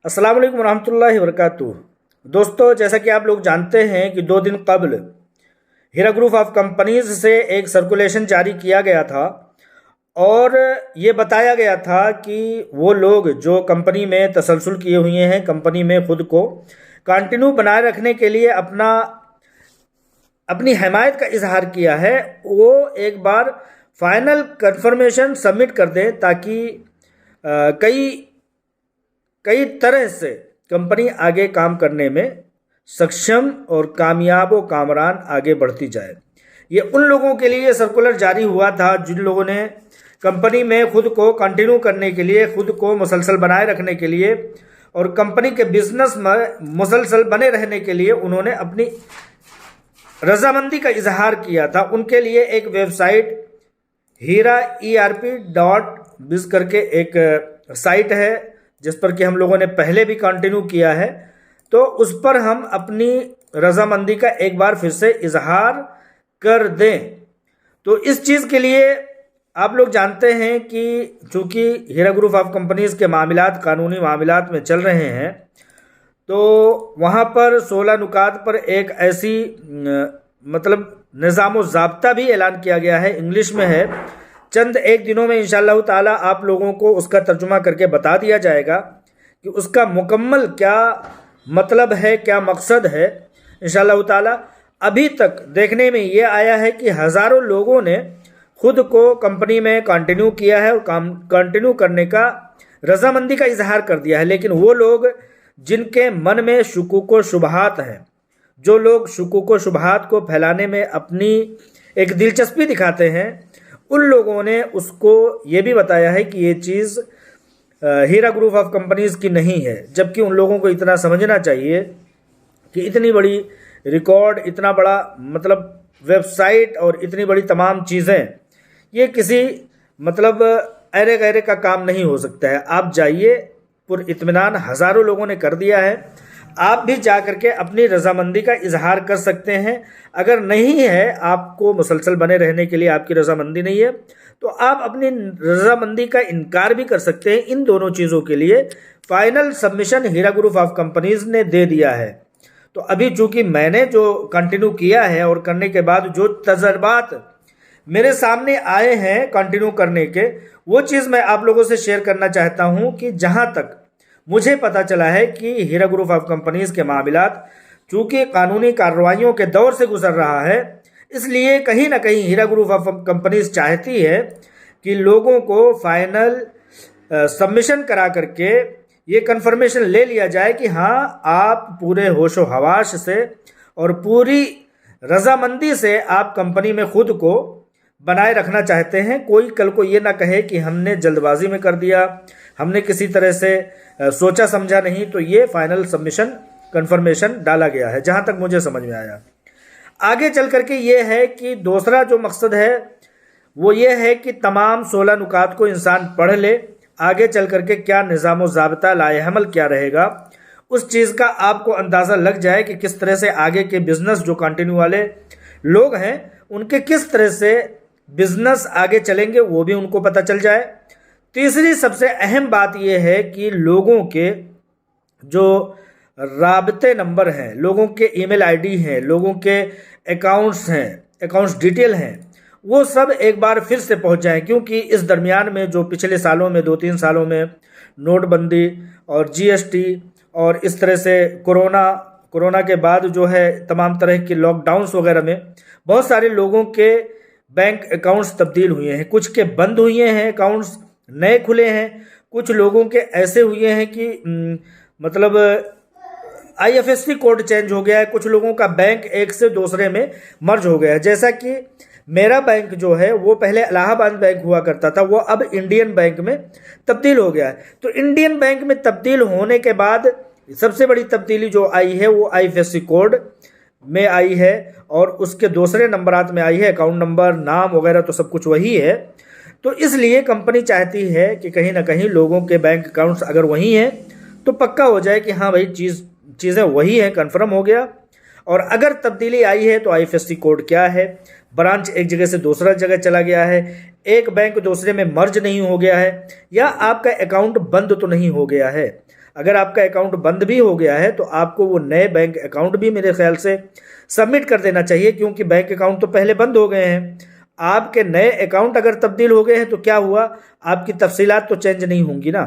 अस्सलाम वालेकुम रहमतुल्लाहि वबरकातुहू। दोस्तों, जैसा कि आप लोग जानते हैं कि 2 दिन कबल हीरा ग्रुप ऑफ कंपनीज से एक सर्कुलेशन जारी किया गया था और ये बताया गया था कि वो लोग जो कंपनी में तसलसल किए हुए हैं, कंपनी में खुद को कंटिन्यू बनाए रखने के लिए अपनी हिमायत का इजहार किया है, वो एक बार फाइनल कंफर्मेशन सबमिट कर दें ताकि कई कई तरह से कंपनी आगे काम करने में सक्षम और कामयाब व कामरान आगे बढ़ती जाए। ये उन लोगों के लिए सर्कुलर जारी हुआ था जिन लोगों ने कंपनी में खुद को कंटिन्यू करने के लिए, खुद को मुसलसल बनाए रखने के लिए और कंपनी के बिजनेस में मुसलसल बने रहने के लिए उन्होंने अपनी रजामंदी का इजहार किया था। उनके लिए एक वेबसाइट HIRA-ERP.biz करके एक साइट है जिस पर कि हम लोगों ने पहले भी कंटिन्यू किया है, तो उस पर हम अपनी रजामंदी का एक बार फिर से इजहार कर दें। तो इस चीज़ के लिए आप लोग जानते हैं कि चूँकि हीरा ग्रुप ऑफ कंपनीज के मामलात कानूनी मामलात में चल रहे हैं, तो वहाँ पर 16 नुकात पर एक ऐसी निज़ाम ज़ाब्ता भी ऐलान किया गया है, इंग्लिश में है। चंद एक दिनों में इंशाअल्लाह ताला आप लोगों को उसका तर्जुमा करके बता दिया जाएगा कि उसका मुकम्मल क्या मतलब है, क्या मकसद है इंशाअल्लाह ताला। अभी तक देखने में ये आया है कि हज़ारों लोगों ने खुद को कंपनी में कंटिन्यू किया है और कंटिन्यू करने का रजामंदी का इजहार कर दिया है, लेकिन वो लोग जिनके मन में शुकूक व शुबहात हैं, जो लोग शुकूक व शुबहात को फैलाने में अपनी एक दिलचस्पी दिखाते हैं, उन लोगों ने उसको ये भी बताया है कि ये चीज़ हीरा ग्रुप ऑफ कंपनीज की नहीं है, जबकि उन लोगों को इतना समझना चाहिए कि इतनी बड़ी रिकॉर्ड, इतना बड़ा वेबसाइट और इतनी बड़ी तमाम चीज़ें, ये किसी ऐरे गैरे का काम नहीं हो सकता है। आप जाइए, पुर इत्मीनान हज़ारों लोगों ने कर दिया है, आप भी जा करके अपनी रजामंदी का इजहार कर सकते हैं। अगर नहीं है, आपको मुसलसल बने रहने के लिए आपकी रजामंदी नहीं है, तो आप अपनी रजामंदी का इनकार भी कर सकते हैं। इन दोनों चीज़ों के लिए final submission Heera group of companies ने दे दिया है। तो अभी चूँकि मैंने जो कंटिन्यू किया है और करने के बाद जो तजर्बात मेरे सामने आए हैं कंटिन्यू करने के, वो चीज़ मैं आप लोगों से शेयर करना चाहता हूँ कि जहाँ तक मुझे पता चला है कि हीरा ग्रुप ऑफ कंपनीज के मामलात चूँकि कानूनी कार्रवाइयों के दौर से गुजर रहा है, इसलिए कहीं ना कहीं हीरा ग्रुप ऑफ कंपनीज चाहती है कि लोगों को फाइनल सबमिशन करा करके ये कंफर्मेशन ले लिया जाए कि हाँ, आप पूरे होशो हवास से और पूरी रजामंदी से आप कंपनी में खुद को बनाए रखना चाहते हैं। कोई कल को ये ना कहे कि हमने जल्दबाजी में कर दिया, हमने किसी तरह से सोचा समझा नहीं। तो ये फाइनल सबमिशन कंफर्मेशन डाला गया है, जहाँ तक मुझे समझ में आया। आगे चल करके ये है कि दूसरा जो मकसद है वो ये है कि तमाम 16 नुकात को इंसान पढ़ ले, आगे चल करके क्या निज़ाम ज़ाब्ता लाएहमल क्या रहेगा, उस चीज़ का आपको अंदाज़ा लग जाए कि किस तरह से आगे के बिज़नेस जो कंटिन्यू वाले लोग हैं उनके किस तरह से बिज़नेस आगे चलेंगे, वो भी उनको पता चल जाए। तीसरी सबसे अहम बात यह है कि लोगों के जो राबते नंबर हैं, लोगों के ईमेल आईडी हैं, लोगों के अकाउंट्स हैं, अकाउंट्स डिटेल हैं, वो सब एक बार फिर से पहुंच जाएं, क्योंकि इस दरमियान में जो पिछले सालों में 2-3 सालों में नोटबंदी और GST और इस तरह से कोरोना के बाद जो है तमाम तरह के लॉकडाउन्स वगैरह में बहुत सारे लोगों के बैंक अकाउंट्स तब्दील हुए हैं, कुछ के बंद हुए हैं, अकाउंट्स नए खुले हैं, कुछ लोगों के ऐसे हुए हैं कि IFSC कोड चेंज हो गया है, कुछ लोगों का बैंक एक से दूसरे में मर्ज हो गया है। जैसा कि मेरा बैंक जो है वो पहले इलाहाबाद बैंक हुआ करता था, वो अब इंडियन बैंक में तब्दील हो गया है। तो इंडियन बैंक में तब्दील होने के बाद सबसे बड़ी तब्दीली जो आई है वो IFSC कोड में आई है और उसके दूसरे नंबरात में आई है, अकाउंट नंबर, नाम वगैरह तो सब कुछ वही है। तो इसलिए कंपनी चाहती है कि कहीं ना कहीं लोगों के बैंक अकाउंट्स अगर वही हैं तो पक्का हो जाए कि हाँ भाई चीज़ें वही हैं, कन्फर्म हो गया। और अगर तब्दीली आई है तो IFSC कोड क्या है, ब्रांच एक जगह से दूसरा जगह चला गया है, एक बैंक दूसरे में मर्ज नहीं हो गया है, या आपका अकाउंट बंद तो नहीं हो गया है। अगर आपका अकाउंट बंद भी हो गया है तो आपको वो नए बैंक अकाउंट भी मेरे ख्याल से सबमिट कर देना चाहिए, क्योंकि बैंक अकाउंट तो पहले बंद हो गए हैं। आपके नए अकाउंट अगर तब्दील हो गए हैं तो क्या हुआ, आपकी तफसीलात तो चेंज नहीं होंगी ना।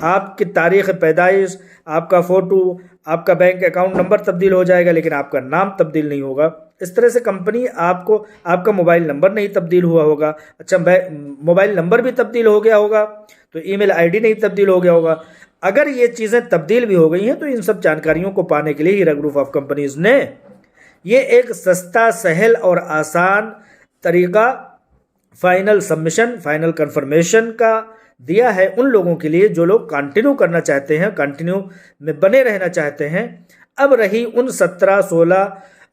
आपकी तारीख़ पैदाइश, आपका फ़ोटो, आपका बैंक अकाउंट नंबर तब्दील हो जाएगा, लेकिन आपका नाम तब्दील नहीं होगा। इस तरह से कंपनी आपको, आपका मोबाइल नंबर नहीं तब्दील हुआ होगा, अच्छा मोबाइल नंबर भी तब्दील हो गया होगा तो ईमेल आईडी नहीं तब्दील हो गया होगा। अगर ये चीज़ें तब्दील भी हो गई हैं तो इन सब जानकारियों को पाने के लिए हीरा ग्रुप ऑफ कंपनीज़ ने ये एक सस्ता, सहल और आसान तरीका फाइनल सबमिशन, फाइनल कंफर्मेशन का दिया है उन लोगों के लिए जो लोग कंटिन्यू करना चाहते हैं, कंटिन्यू में बने रहना चाहते हैं। अब रही उन 17-16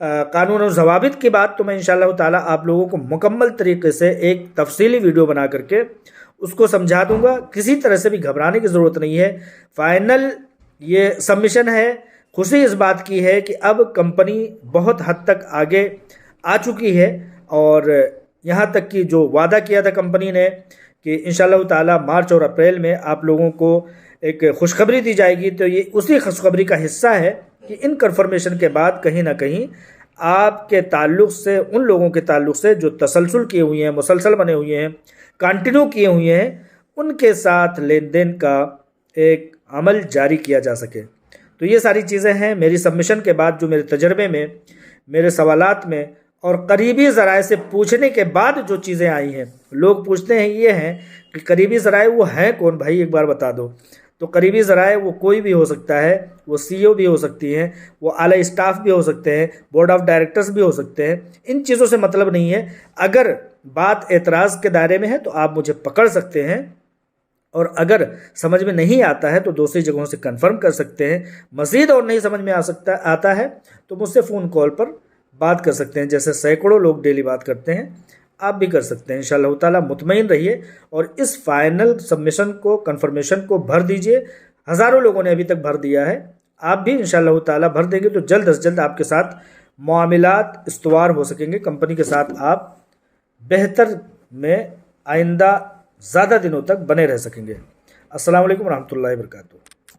कानून और ज़वाबित की बात, तो मैं इंशाअल्लाह ताला आप लोगों को मुकम्मल तरीके से एक तफसीली वीडियो बना करके उसको समझा दूंगा। किसी तरह से भी घबराने की ज़रूरत नहीं है। फाइनल ये सबमिशन है। खुशी इस बात की है कि अब कंपनी बहुत हद तक आगे आ चुकी है और यहाँ तक कि जो वादा किया था कंपनी ने कि इंशाअल्लाह ताला मार्च और अप्रैल में आप लोगों को एक खुशखबरी दी जाएगी, तो ये उसी खुशखबरी का हिस्सा है कि इन कन्फर्मेशन के बाद कहीं ना कहीं आपके ताल्लुक़ से, उन लोगों के ताल्लुक़ से जो तसलसल किए हुए हैं, मुसलसल बने हुए हैं, कंटिन्यू किए हुए हैं, उनके साथ लेन देन का एक अमल जारी किया जा सके। तो ये सारी चीज़ें हैं मेरी सबमिशन के बाद, जो मेरे तजर्बे में, मेरे सवालात में और करीबी ज़राए से पूछने के बाद जो चीज़ें आई हैं। लोग पूछते हैं ये हैं कि करीबी ज़राए वो हैं कौन भाई, एक बार बता दो। तो करीबी ज़राए वो कोई भी हो सकता है, वो सीईओ भी हो सकती हैं, वो आला स्टाफ भी हो सकते हैं, बोर्ड ऑफ डायरेक्टर्स भी हो सकते हैं। इन चीज़ों से मतलब नहीं है। अगर बात एतराज़ के दायरे में है तो आप मुझे पकड़ सकते हैं, और अगर समझ में नहीं आता है तो दूसरी जगहों से कंफर्म कर सकते हैं। मज़ीद और नहीं समझ में आता है तो मुझसे फ़ोन कॉल पर बात कर सकते हैं, जैसे सैकड़ों लोग डेली बात करते हैं, आप भी कर सकते हैं। इंशाअल्लाह ताला मुतमईन रहिए और इस फाइनल सबमिशन को, कंफर्मेशन को भर दीजिए। हज़ारों लोगों ने अभी तक भर दिया है, आप भी इंशाअल्लाह ताला भर देंगे तो जल्द अज जल्द आपके साथ मामलात इस्तवार हो सकेंगे। कंपनी के साथ आप बेहतर में आइंदा ज़्यादा दिनों तक बने रह सकेंगे। अस्सलाम वालेकुम रहमतुल्लाहि व बरकातुहू।